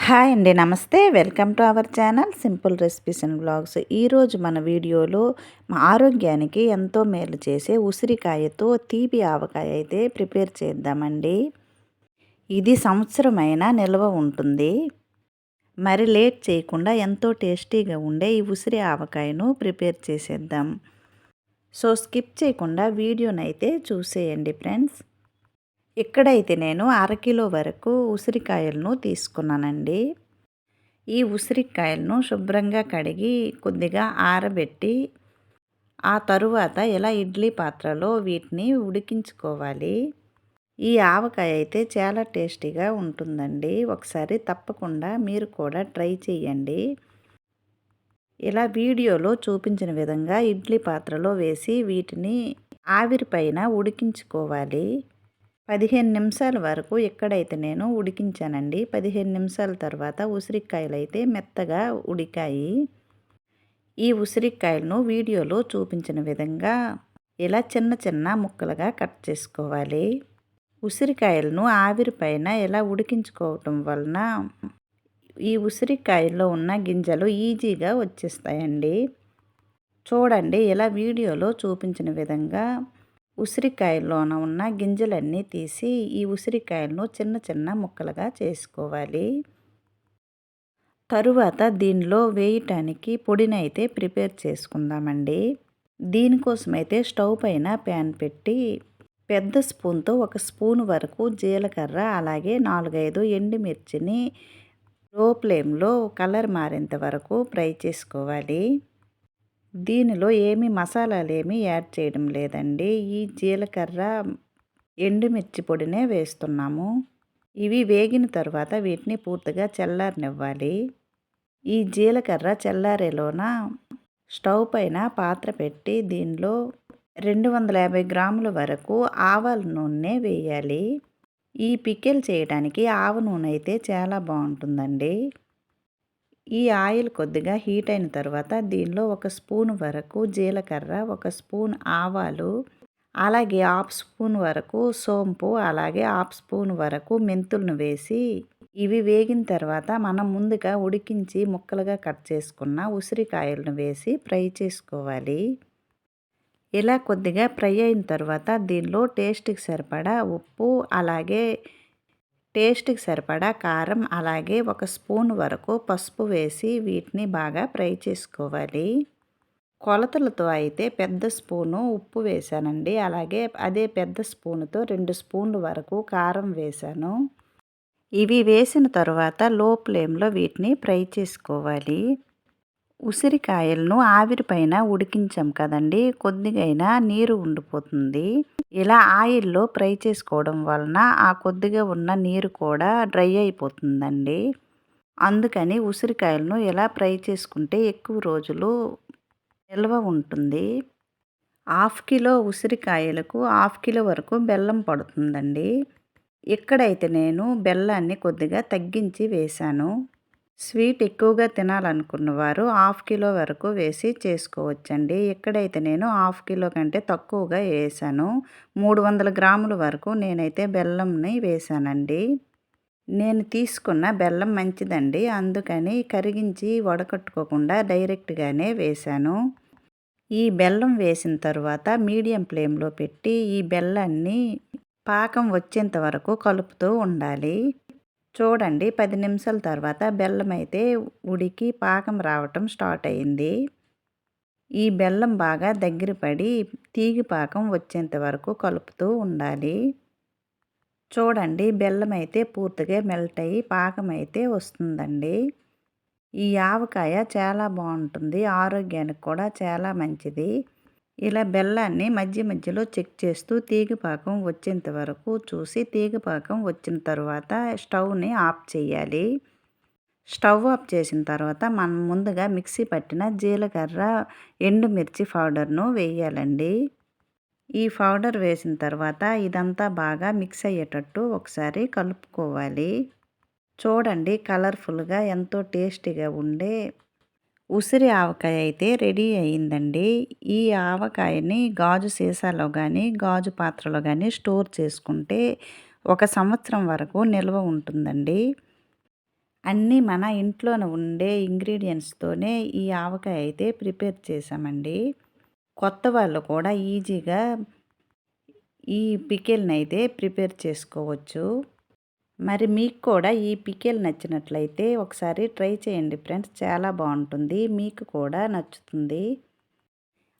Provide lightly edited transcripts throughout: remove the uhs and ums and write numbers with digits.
Hi అండి. నమస్తే. Welcome to our channel simple recipes and vlogs. ఈరోజు మన వీడియోలో మా ఆరోగ్యానికి ఎంతో మేలు చేసే ఉసిరికాయతో తీపి ఆవకాయ అయితే ప్రిపేర్ చేద్దామండి. ఇది సంవత్సరమైనా నిల్వ ఉంటుంది. మరి లేట్ చేయకుండా ఎంతో టేస్టీగా ఉండే ఈ ఉసిరి ఆవకాయను ప్రిపేర్ చేసేద్దాం. సో స్కిప్ చేయకుండా వీడియోనైతే చూసేయండి ఫ్రెండ్స్. ఇక్కడైతే నేను అరకిలో వరకు ఉసిరికాయలను తీసుకున్నానండి. ఈ ఉసిరికాయలను శుభ్రంగా కడిగి కొద్దిగా ఆరబెట్టి ఆ తరువాత ఇలా ఇడ్లీ పాత్రలో వీటిని ఉడికించుకోవాలి. ఈ ఆవకాయ అయితే చాలా టేస్టీగా ఉంటుందండి. ఒకసారి తప్పకుండా మీరు కూడా ట్రై చేయండి. ఇలా వీడియోలో చూపించిన విధంగా ఇడ్లీ పాత్రలో వేసి వీటిని ఆవిరి పైన ఉడికించుకోవాలి. 15 నిమిషాల వరకు ఎక్కడైతే నేను ఉడికించానండి. 15 నిమిషాల తర్వాత ఉసిరికాయలు అయితే మెత్తగా ఉడికాయి. ఈ ఉసిరికాయలను వీడియోలో చూపించిన విధంగా ఇలా చిన్న చిన్న ముక్కలుగా కట్ చేసుకోవాలి. ఉసిరికాయలను ఆవిరి పైన ఇలా ఉడికించుకోవటం వలన ఈ ఉసిరికాయల్లో ఉన్న గింజలు ఈజీగా వచ్చేస్తాయండి. చూడండి ఇలా వీడియోలో చూపించిన విధంగా ఉసిరికాయల్లోన ఉన్న గింజలన్నీ తీసి ఈ ఉసిరికాయలను చిన్న చిన్న ముక్కలుగా చేసుకోవాలి. తరువాత దీనిలో వేయటానికి పొడినైతే ప్రిపేర్ చేసుకుందామండి. దీనికోసమైతే స్టవ్ పైన ప్యాన్ పెట్టి పెద్ద స్పూన్తో 1 స్పూన్ వరకు జీలకర్ర అలాగే 4-5 ఎండుమిర్చిని లో ఫ్లేమ్లో కలర్ మారేంత వరకు ఫ్రై చేసుకోవాలి. దీనిలో మసాలాలేమీ యాడ్ చేయడం లేదండి. ఈ జీలకర్ర ఎండుమిర్చి పొడినే వేస్తున్నాము. ఇవి వేగిన తర్వాత వీటిని పూర్తిగా చల్లారనివ్వాలి. ఈ జీలకర్ర చల్లారేలోన స్టవ్ పైన పాత్ర పెట్టి దీనిలో 250 గ్రాముల వరకు ఆవాల నూనె వేయాలి. ఈ పికిల్ చేయడానికి ఆవ నూనె అయితే చాలా బాగుంటుందండి. ఈ ఆయిల్ కొద్దిగా హీట్ అయిన తర్వాత దీనిలో 1 స్పూన్ వరకు జీలకర్ర, 1 స్పూన్ ఆవాలు, అలాగే 1/2 స్పూన్ వరకు సోంపు, అలాగే 1/2 స్పూన్ వరకు మెంతులను వేసి ఇవి వేగిన తర్వాత మనం ముందుగా ఉడికించి ముక్కలుగా కట్ చేసుకున్న ఉసిరికాయలను వేసి ఫ్రై చేసుకోవాలి. ఇలా కొద్దిగా ఫ్రై అయిన తర్వాత దీనిలో టేస్ట్కి సరిపడా ఉప్పు, అలాగే టేస్ట్కి సరిపడా కారం, అలాగే 1 స్పూన్ వరకు పసుపు వేసి వీటిని బాగా ఫ్రై చేసుకోవాలి. కొలతలతో అయితే పెద్ద స్పూను ఉప్పు వేసానండి. అలాగే అదే పెద్ద స్పూనుతో 2 స్పూన్ల వరకు కారం వేసాను. ఇవి వేసిన తర్వాత లో ఫ్లేమ్లో వీటిని ఫ్రై చేసుకోవాలి. ఉసిరికాయలను ఆవిరి పైన ఉడికించాం కదండి, కొద్దిగైనా నీరు ఉండిపోతుంది. ఇలా ఆయిల్లో ఫ్రై చేసుకోవడం వలన ఆ కొద్దిగా ఉన్న నీరు కూడా డ్రై అయిపోతుందండి. అందుకని ఉసిరికాయలను ఇలా ఫ్రై చేసుకుంటే ఎక్కువ రోజులు నిల్వ ఉంటుంది. 1/2 కిలో ఉసిరికాయలకు 1/2 కిలో వరకు బెల్లం పడుతుందండి. ఇక్కడైతే నేను బెల్లాన్ని కొద్దిగా తగ్గించి వేశాను. స్వీట్ ఎక్కువగా తినాలనుకున్న వారు 1/2 కిలో వరకు వేసి చేసుకోవచ్చండి. ఇక్కడైతే నేను 1/2 కిలో కంటే తక్కువగా వేసాను. 300 గ్రాముల వరకు నేనైతే బెల్లంని వేసానండి. నేను తీసుకున్న బెల్లం మంచిదండి, అందుకని కరిగించి వడకట్టుకోకుండా డైరెక్ట్గానే వేసాను. ఈ బెల్లం వేసిన తర్వాత మీడియం ఫ్లేమ్లో పెట్టి ఈ బెల్లాన్ని పాకం వచ్చేంత వరకు కలుపుతూ ఉండాలి. చూడండి 10 నిమిషాల తర్వాత బెల్లం అయితే ఉడికి పాకం రావటం స్టార్ట్ అయింది. ఈ బెల్లం బాగా దగ్గర పడి తీగి పాకం వచ్చేంత వరకు కలుపుతూ ఉండాలి. చూడండి బెల్లం అయితే పూర్తిగా మెల్ట్ అయ్యి పాకం అయితే వస్తుందండి. ఈ ఆవకాయ చాలా బాగుంటుంది, ఆరోగ్యానికి కూడా చాలా మంచిది. ఇలా బెల్లాన్ని మధ్య మధ్యలో చెక్ చేస్తూ తీగపాకం వచ్చేంత వరకు చూసి తీగపాకం వచ్చిన తర్వాత స్టవ్ని ఆఫ్ చేయాలి. స్టవ్ ఆఫ్ చేసిన తర్వాత మనం ముందుగా మిక్సీ పట్టిన జీలకర్ర, ఎండుమిర్చి పౌడర్ను వేయాలండి. ఈ పౌడర్ వేసిన తర్వాత ఇదంతా బాగా మిక్స్ అయ్యేటట్టు ఒకసారి కలుపుకోవాలి. చూడండి కలర్ఫుల్గా ఎంతో టేస్టీగా ఉండే ఉసిరి ఆవకాయ అయితే రెడీ అయ్యిందండి. ఈ ఆవకాయని గాజు సీసాలో కానీ గాజు పాత్రలో కానీ స్టోర్ చేసుకుంటే 1 సంవత్సరం వరకు నిల్వ ఉంటుందండి. అన్నీ మన ఇంట్లోనే ఉండే ఇంగ్రీడియంట్స్తోనే ఈ ఆవకాయ అయితే ప్రిపేర్ చేశామండి. కొత్త వాళ్ళు కూడా ఈజీగా ఈ పికిల్‌నైతే ప్రిపేర్ చేసుకోవచ్చు. మరి మీకు కూడా ఈ పికిల్ నచ్చినట్లయితే ఒకసారి ట్రై చేయండి ఫ్రెండ్స్. చాలా బావుంటుంది. మీకు కూడా నచ్చుతుంది.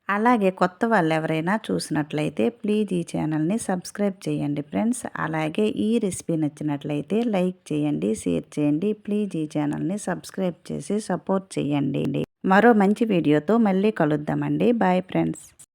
అలాగే కొత్త వాళ్ళెవరైనా చూసినట్లయితే ప్లీజ్ ఈ ఛానల్‌ని సబ్స్క్రైబ్ చేయండి ఫ్రెండ్స్. అలాగే ఈ రెసిపీ నచ్చినట్లయితే లైక్ చేయండి, షేర్ చేయండి. ప్లీజ్ ఈ ఛానల్‌ని సబ్స్క్రైబ్ చేసి సపోర్ట్ చేయండి. మరో మంచి వీడియోతో మళ్ళీ కలుద్దామండి. Bye friends.